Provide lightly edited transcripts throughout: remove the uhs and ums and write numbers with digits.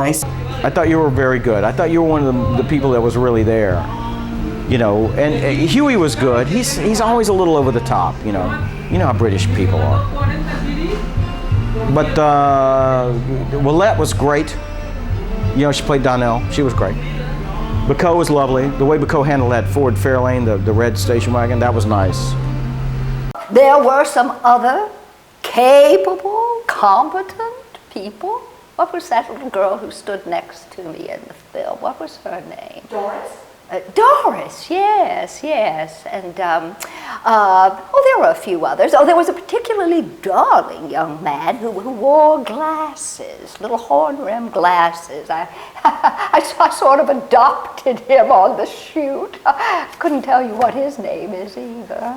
Nice. I thought you were very good. I thought you were one of the people that was really there. You know, and Huey was good. He's always a little over the top, you know. You know how British people are. But Willette was great. You know, she played Donnell. She was great. Bacot was lovely. The way Bacot handled that Ford Fairlane, the red station wagon, that was nice. There were some other capable, competent people. What was that little girl who stood next to me in the film? What was her name? Doris? Doris, yes. And, there were a few others. Oh, there was a particularly darling young man who wore glasses, little horn-rimmed glasses. I sort of adopted him on the shoot. Couldn't tell you what his name is either.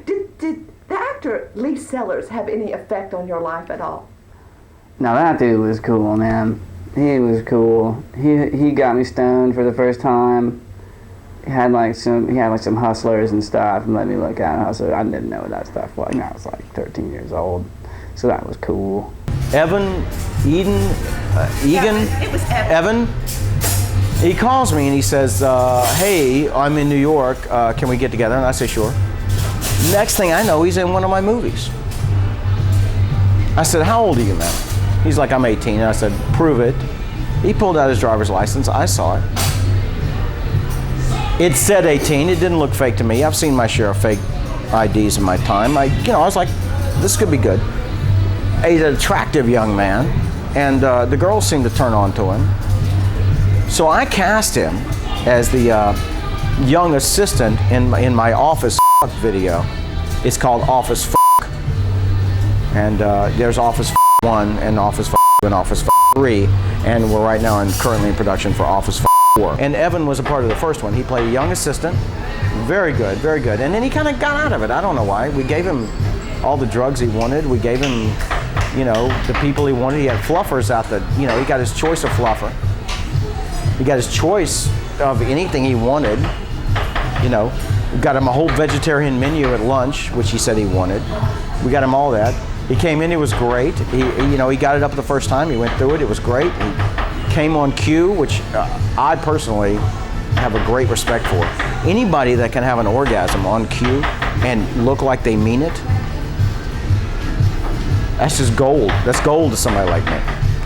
Did the actor Lee Sellers have any effect on your life at all? Now that dude was cool, man. He was cool. He got me stoned for the first time. He had like some hustlers and stuff, and let me look at hustlers. I didn't know what that stuff was. I was like 13 years old, so that was cool. Egan. It was Evan. He calls me and he says, "Hey, I'm in New York. Can we get together?" And I say, "Sure." Next thing I know, he's in one of my movies. I said, "How old are you, man?" He's like, "I'm 18. And I said, "Prove it." He pulled out his driver's license. I saw it. It said 18. It didn't look fake to me. I've seen my share of fake IDs in my time. I was like, this could be good. He's an attractive young man, and the girls seemed to turn on to him. So I cast him as the young assistant in my Office video. It's called Office and there's Office 1 and Office and Office 3, and we're right now currently in production for Office 4. And Evan was a part of the first one. He played a young assistant. Very good, very good. And then he kind of got out of it. I don't know why. We gave him all the drugs he wanted. We gave him, the people he wanted. He had fluffers out he got his choice of fluffer. He got his choice of anything he wanted. We got him a whole vegetarian menu at lunch, which he said he wanted. We got him all that. He came in, it was great. He got it up the first time, he went through it, it was great. He came on cue, which I personally have a great respect for. Anybody that can have an orgasm on cue and look like they mean it, that's just gold. That's gold to somebody like me.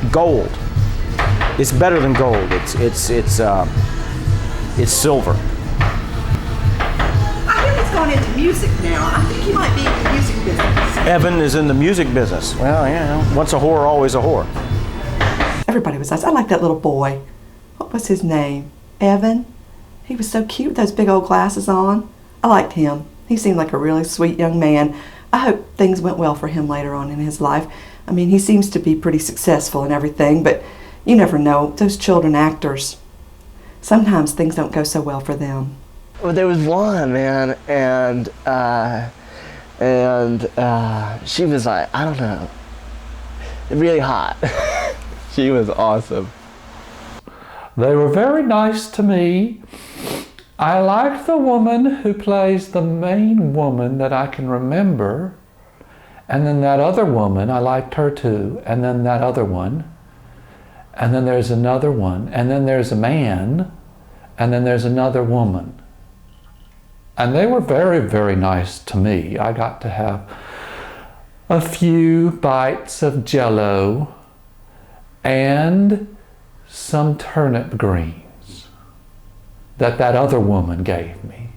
Gold. It's better than gold. It's silver. Going into music now. I think he might be in the music business. Evan is in the music business. Well, once a whore, always a whore. Everybody was nice. I like that little boy. What was his name? Evan? He was so cute with those big old glasses on. I liked him. He seemed like a really sweet young man. I hope things went well for him later on in his life. I mean, he seems to be pretty successful and everything, but you never know. Those children actors, sometimes things don't go so well for them. Well, there was one, man, and she was like, I don't know, really hot. She was awesome. They were very nice to me. I liked the woman who plays the main woman that I can remember, and then that other woman, I liked her too, and then that other one, and then there's another one, and then there's a man, and then there's another woman. And they were very, very nice to me. I got to have a few bites of Jell-O and some turnip greens that other woman gave me,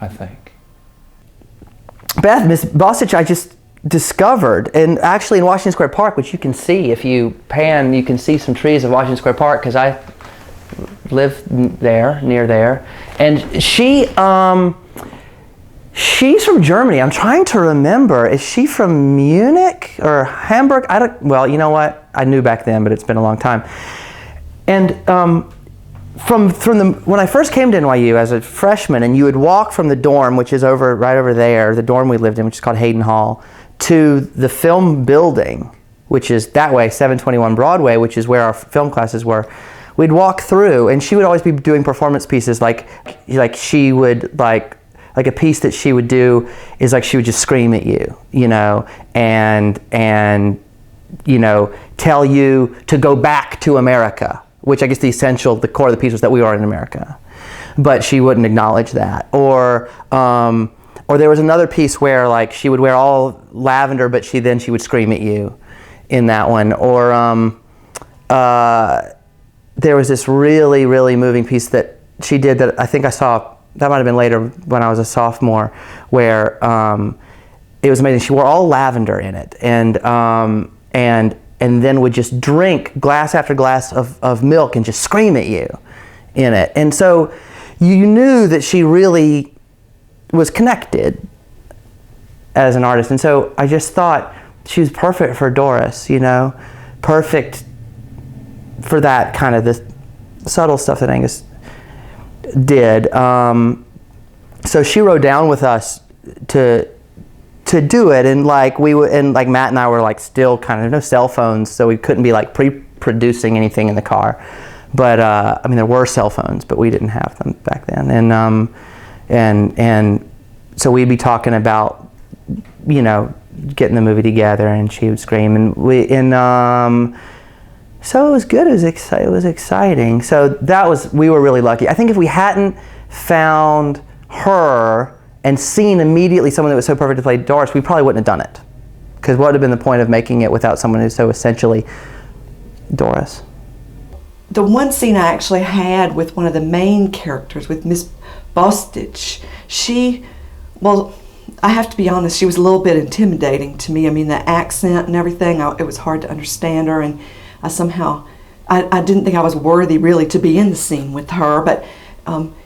I think. Beth, Miss Bosich, I just discovered, and actually in Washington Square Park, which you can see if you pan, you can see some trees of Washington Square Park, because I live there, near there. And she's from Germany. I'm trying to remember. Is she from Munich or Hamburg? Well, you know what? I knew back then, but it's been a long time. And when I first came to NYU as a freshman, and you would walk from the dorm, which is right over there, the dorm we lived in, which is called Hayden Hall, to the film building, which is that way, 721 Broadway, which is where our film classes were. We'd walk through, and she would always be doing performance pieces, like she would, like a piece that she would do is like she would just scream at you, and tell you to go back to America, which I guess the core of the piece was that we are in America. But she wouldn't acknowledge that. Or there was another piece where like she would wear all lavender, but she would scream at you in that one. Or there was this really, really moving piece that she did that I think I saw, that might have been later when I was a sophomore, where it was amazing. She wore all lavender in it, and then would just drink glass after glass of milk and just scream at you in it. And so you knew that she really was connected as an artist. And so I just thought she was perfect for Doris, perfect for that kind of the subtle stuff that Angus did. So she rode down with us to do it, and like Matt and I were like still kind of no cell phones, so we couldn't be like pre-producing anything in the car. But I mean, there were cell phones, but we didn't have them back then. And so we'd be talking about, getting the movie together, and she would scream, so it was good. It was exciting. So we were really lucky. I think if we hadn't found her and seen immediately someone that was so perfect to play Doris, we probably wouldn't have done it. Because what would have been the point of making it without someone who's so essentially Doris? The one scene I actually had with one of the main characters, with Miss Bostich, I have to be honest, she was a little bit intimidating to me. I mean, the accent and everything, it was hard to understand her, and I didn't think I was worthy really to be in the scene with her, but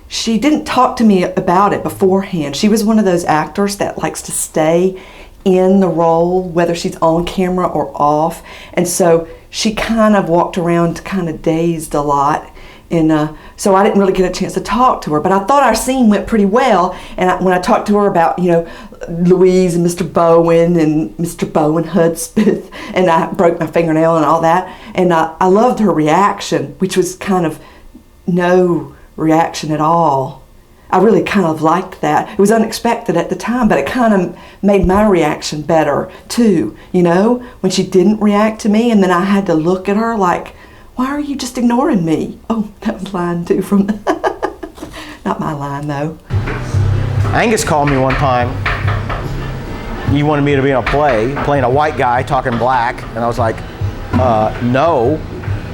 she didn't talk to me about it beforehand. She was one of those actors that likes to stay in the role, whether she's on camera or off, and so she kind of walked around kind of dazed a lot, and so I didn't really get a chance to talk to her, but I thought our scene went pretty well. And when I talked to her about, Louise and Mr. Bowen and Mr. Bowen Hudspeth, and I broke my fingernail and all that, and I loved her reaction, which was kind of no reaction at all. I really kind of liked that. It was unexpected at the time, but it kind of made my reaction better too, when she didn't react to me, and then I had to look at her like, why are you just ignoring me? Oh, that was line 2 from not my line though. Angus called me one time. He wanted me to be in a play, playing a white guy talking black, and I was like, no.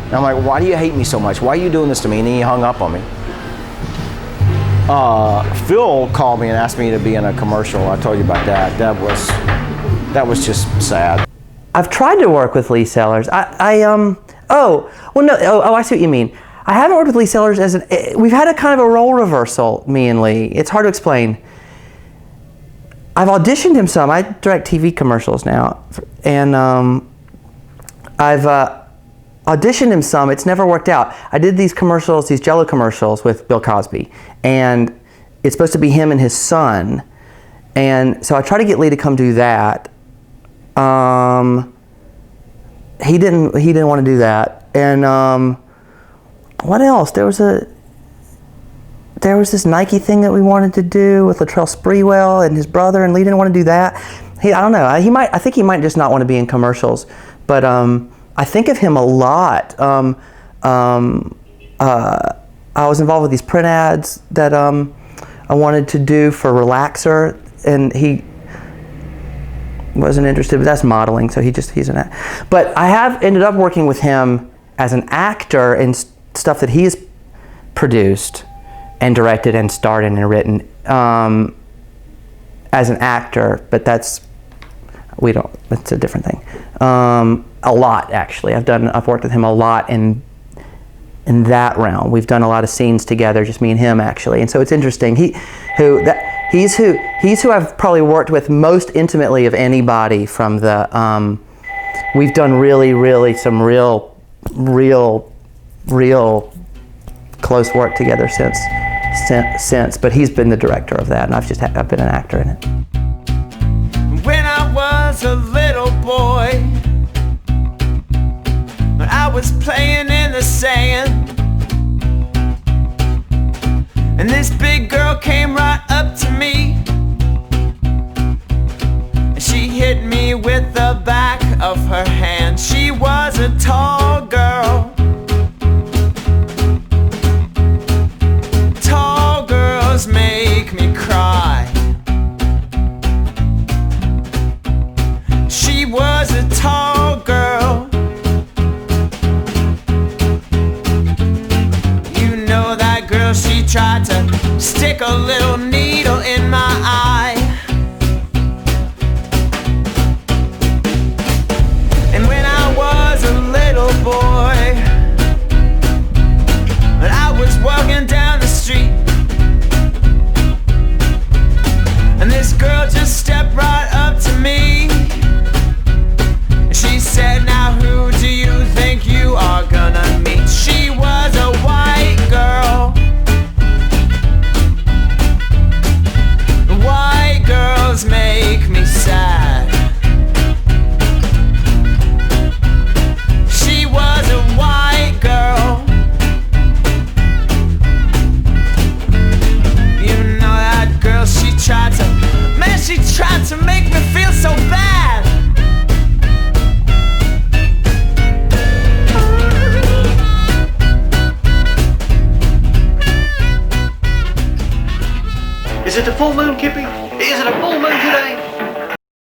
And I'm like, why do you hate me so much? Why are you doing this to me? And he hung up on me. Phil called me and asked me to be in a commercial. I told you about that. That was just sad. I've tried to work with Lee Sellers. I see what you mean. I haven't worked with Lee Sellers we've had a kind of a role reversal, me and Lee. It's hard to explain. I've auditioned him some. I direct TV commercials now, and I've auditioned him some. It's never worked out. I did these commercials, these Jell-O commercials with Bill Cosby, and it's supposed to be him and his son, and so I tried to get Lee to come do that. He didn't want to do that. And what else? There was this Nike thing that we wanted to do with Latrell Sprewell and his brother, and Lee didn't want to do that. I don't know. I think he might just not want to be in commercials. But I think of him a lot. I was involved with these print ads that I wanted to do for Relaxer, and he wasn't interested, but that's modeling, so he's an actor. But I have ended up working with him as an actor in stuff that he's produced and directed and starred in and written as an actor, but that's a different thing. A lot, actually. I've worked with him a lot in that realm. We've done a lot of scenes together, just me and him, actually. And so it's interesting. He's who I've probably worked with most intimately of anybody from the. We've done really some real close work together since. But he's been the director of that, and I've been an actor in it. When I was a little boy, I was playing in the sand, and this big girl came right up to me, and she hit me with the back of her hand. She was a tall girl. Tall girls make me cry. She was a tall girl. You know that girl, she tried to stick a little needle in my eye. And when I was a little boy, and I was walking down the street, and this girl just stepped right up to me. She said, now who do you think you are gonna meet? She was a white girl. White girls make me sad. She was a white girl. You know that girl, she tried to make me feel so bad. Is it a full moon, Kippy? Is it a full moon today?